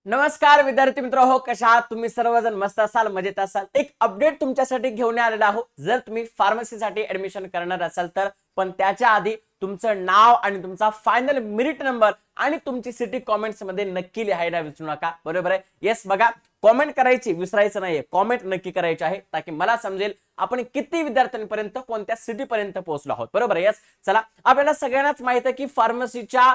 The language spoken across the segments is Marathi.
नमस्कार विद्यार्थी मित्र हो, कशा आहात तुम्ही सर्वजण? मस्त असाल, मजेत असाल. एक अपडेट तुमच्यासाठी घेऊन आलेला आहो. जर तुम्ही फार्मसीसाठी ऍडमिशन करणार असाल तर, पण त्याच्या आधी तुमचं नाव आणि तुमचा फायनल मेरिट नंबर आणि तुमची सिटी कमेंट्स मध्ये नक्की लिहायला विसरू नका. बरोबर आहे? येस, बघा, कमेंट करायची विसरायचं नाहीये. कमेंट नक्की करायची आहे ताकी मला समजेल आपण किती विद्यार्थ्यांपर्यंत कोणत्या सिटी पर्यंत पोहोचलो आहोत. बरोबर आहे? येस, चला. आपल्याला सगळ्यांनाच माहिती आहे की फार्मसीच्या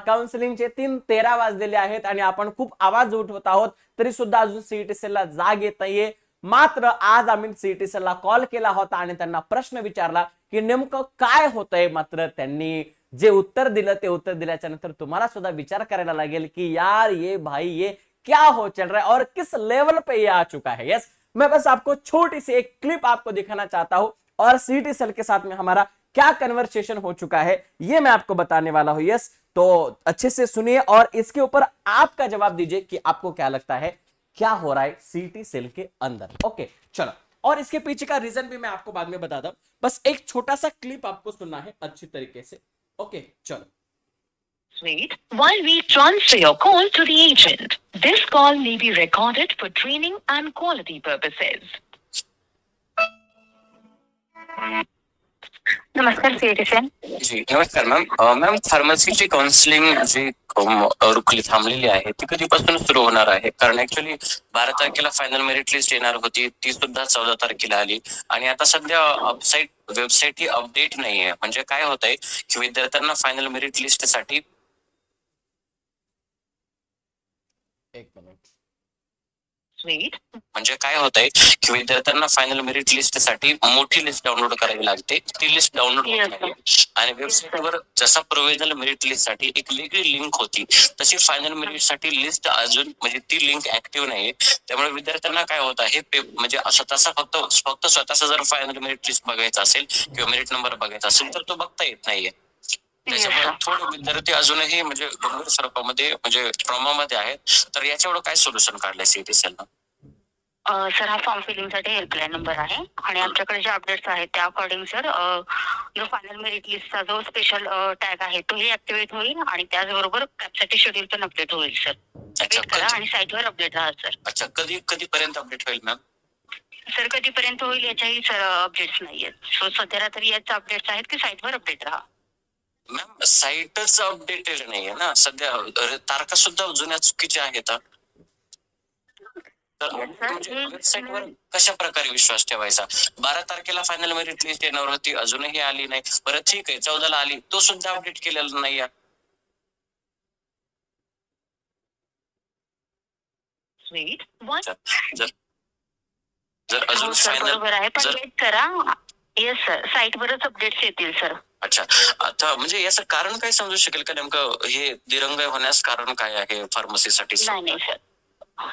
काउन्सिलिंगचे 3:13 वाजलेले आहेत आणि आपण खूप आवाज उठवत आहोत, तरी सुद्धा अजून सीईटी सेलला जाग येत नाहीये. मात्र आज आम्ही सीईटी सेलला कॉल केला होता आणि त्यांना प्रश्न विचारला की नेमकं काय होतंय. मात्र त्यांनी जे उत्तर दिलं ते उत्तर दिल्याच्या नंतर तुम्हाला सुद्धा विचार करायला लागेल की यार ये भाई ये क्या हो चल रहा है और किस लेवल पे ये आ चुका है. यस, मैं बस आपको छोटी सी एक क्लिप आपको दिखाना चाहता हूं और सीईटी सेल के साथ में हमारा क्या कन्वर्सेशन हो चुका है ये मैं आपको बताने वाला हूं. यस, तो अच्छे से सुनिए और इसके ऊपर आपका जवाब दीजिए कि आपको क्या लगता है क्या हो रहा है सीईटी सेल के अंदर. ओके, चलो. और इसके पीछे का रीजन भी मैं आपको बाद में बताता हूं. बस एक छोटा सा क्लिप आपको सुनना है अच्छी तरीके से. ओके, चलो. Wait while we transfer your call to the agent. This call may be recorded for training and quality purposes. नमस्कार सीईटी सेल. जी नमस्कार मॅम. मॅम, फार्मसीची काउन्सिलिंग जी रुखली थांबलेली आहे ती कधीपासून सुरू होणार आहे? कारण ऍक्च्युली 12 तारखेला फायनल मेरिट लिस्ट येणार होती, ती सुद्धा 14 तारखेला आली आणि आता सध्या वेबसाईट ही अपडेट नाहीये. म्हणजे काय होत आहे की विद्यार्थ्यांना फायनल मेरिट लिस्ट साठी एक मिनिट. म्हणजे काय होत आहे की विद्यार्थ्यांना फायनल मेरिट लिस्ट साठी मोठी लिस्ट डाउनलोड करावी लागते. ती लिस्ट डाउनलोड होत नाही आणि वेबसाईटवर जसा प्रोव्हिजनल मेरिट लिस्ट साठी एक वेगळी लिंक होती, तशी फायनल मेरिट साठी लिस्ट अजून म्हणजे ती लिंक ऍक्टिव्ह नाहीये. त्यामुळे विद्यार्थ्यांना काय होत आहे म्हणजे स्वतःचा फक्त स्वतःचा जर फायनल मेरिट लिस्ट बघायचा असेल किंवा मेरिट नंबर बघायचा असेल तर तो बघता येत नाहीये. त्याच्यामुळे थोडे विद्यार्थी अजूनही म्हणजे गंभीर स्वरूपामध्ये म्हणजे ट्रॉमामध्ये आहेत. तर याच्यावर काय सोल्युशन काढलंय सीईटी सेलनं? सर, हा फॉर्म फिलिंग साठी हेल्पलाईन नंबर आहे आणि आमच्याकडे जे अपडेट्स आहेत त्या अकॉर्डिंग सर जो फायनल मेरिट लिस्टचा जो स्पेशल टॅग आहे तोही ऍक्टिव्हेट होईल आणि त्याचबरोबर कॅपसाठी शेड्यूल पण अपडेट होईल सर. वेट करा आणि साईटवर अपडेट राहा सर. अच्छा, कधीपर्यंत अपडेट होईल मॅम? सर, कधीपर्यंत होईल याच्याही सर अपडेट्स नाहीयेत. सो सध्याला तरी याचे अपडेट्स आहेत की साईटवर अपडेट राहा. मॅम, साईटच अपडेटेड नाहीये ना सध्या, तारखा सुद्धा जुन्या चुकीच्या आहेत. तर वेबसाईटवर कशा प्रकारे विश्वास ठेवायचा? 12 तारखेला फायनल मेरिट लिस्ट येणार होती, अजूनही आली नाही. बरं ठीक आहे, 14ला आली, तो सुद्धा अपडेट केलेला नाही. जर अजून बरोबर आहे, पण वेट करा. येस सर, साईटवरच अपडेट्स येतील सर. अच्छा, आता म्हणजे याचं कारण काय समजू शकेल का? नेमकं हे दिरंगाई होण्यास कारण काय आहे फार्मसीसाठी? नाही सर,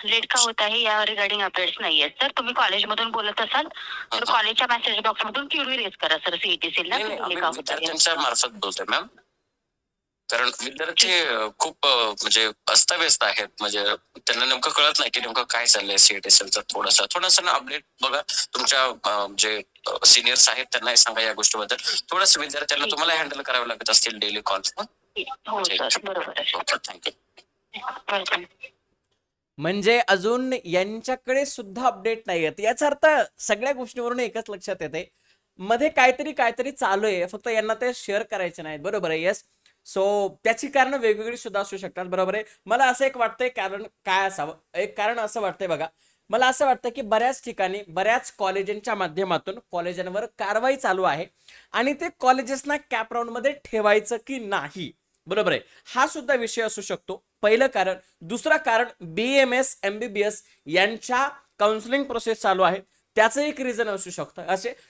लेट का होत आहे या रिगार्डिंग अपडेट्स नाहीये सर. तुम्ही कॉलेजमधून बोलत असाल तर कॉलेजच्या मेसेज बॉक्स मधून क्युरी रेज करा सर सीईटी सेलला. विद्यार्थ्यांच्या मार्फत बोलतोय मॅम, कारण विद्यार्थी खूप म्हणजे अस्ताव्यस्त आहेत. म्हणजे त्यांना नेमकं कळत नाही की नेमकं काय चाललंय सीईटी सेलचं. थोडंसं अपडेट बघा. तुमच्या जे सिनियर्स आहेत त्यांनाही सांगा या गोष्टीबद्दल. थोडंसं विद्यार्थ्यांना तुम्हाला हँडल करावे लागत असतील डेली कॉल. बरोबर आहे. थँक्यू. म्हणजे अजून यांच्याकडे सुद्धा अपडेट नाही आहेत. याचा अर्थ सगळ्या गोष्टीवरून एकच लक्षात येते, मध्ये काहीतरी चालू आहे, फक्त यांना ते शेअर करायचे नाहीत. बरोबर आहे? येस. सो त्याची कारण वेगवेगळी सुद्धा असू शकतात. बरोबर आहे? मला असं एक वाटतंय कारण काय असावं. एक कारण असं वाटतंय बघा, मला असं वाटतं की बऱ्याच ठिकाणी बऱ्याच कॉलेजांच्या माध्यमातून कॉलेजांवर कारवाई चालू आहे आणि ते कॉलेजेसना कॅप राऊंड मध्ये ठेवायचं की नाही. बरोबर आहे? हा सुद्धा विषय असू शकतो, पहिलं कारण. दुसरं कारण, BAMS MBBS यांच्या काउन्सिलिंग प्रोसेस चालू आहे, त्याचं एक रिझन असू शकतं.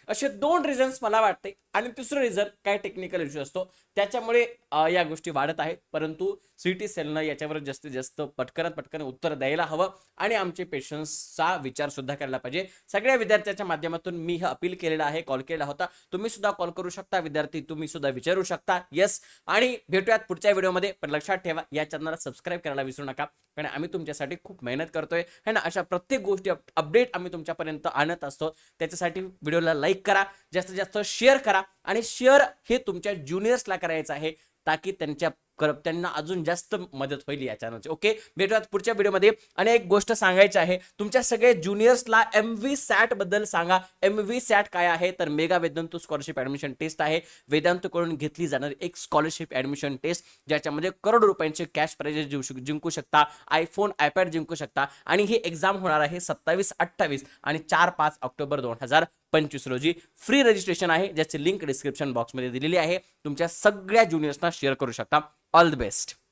असे 2 रिझन्स मला वाटते. आणि तिसरं रिझन काय टेक्निकल इश्यू असतो त्याच्यामुळे या गोष्टी वाढत आहेत. परंतु सीईटी सेलनं याच्यावर जास्तीत जास्त पटकन उत्तर द्यायला हवं आणि आमचे पेशन्सचा विचार सुद्धा करायला पाहिजे. सगळ्या विद्यार्थ्यांच्या माध्यमातून मी हे अपील केलेलं आहे, कॉल केला होता. तुम्ही सुद्धा कॉल करू शकता विद्यार्थी, तुम्ही सुद्धा विचारू शकता. येस, आणि भेटूयात पुढच्या व्हिडिओमध्ये. पण लक्षात ठेवा, या चॅनलला सबस्क्राईब करायला विसरू नका, कारण आम्ही तुमच्यासाठी खूप मेहनत करतोय है ना. अशा प्रत्येक गोष्टी अपडेट आम्ही तुमच्यापर्यंत आणत असतो. त्याच्यासाठी व्हिडिओला लाईक करा, जास्तीत जास्त शेअर करा आणि शेअर हे तुमच्या ज्युनियर्सला करायचं आहे ताकी त्यांच्या त्यांना अजून जास्त मदत होईल या चॅनलची. ओके, भेटूयात पुढच्या व्हिडिओमध्ये. आणि एक गोष्ट सांगायची आहे, तुमच्या सगळे ज्युनियर्सला MVSAT बद्दल सांगा. MVSAT काय आहे तर mega Vedantu scholarship admission test आहे. वेदांतकडून घेतली जाणारी एक स्कॉलरशिप ऍडमिशन टेस्ट, ज्याच्यामध्ये करोडो रुपयांचे कॅश प्राइजेस जिंकू शकता, आयफोन आयपॅड जिंकू शकता. आणि ही एक्झाम होणार आहे 27, 28 आणि 4-5 ऑक्टोबर 2025 रोजी. फ्री रजिस्ट्रेशन आहे, ज्याची लिंक डिस्क्रिप्शन बॉक्समध्ये दिलेली आहे. तुमच्या सगळ्या ज्युनियर्सना शेअर करू शकता. All the best.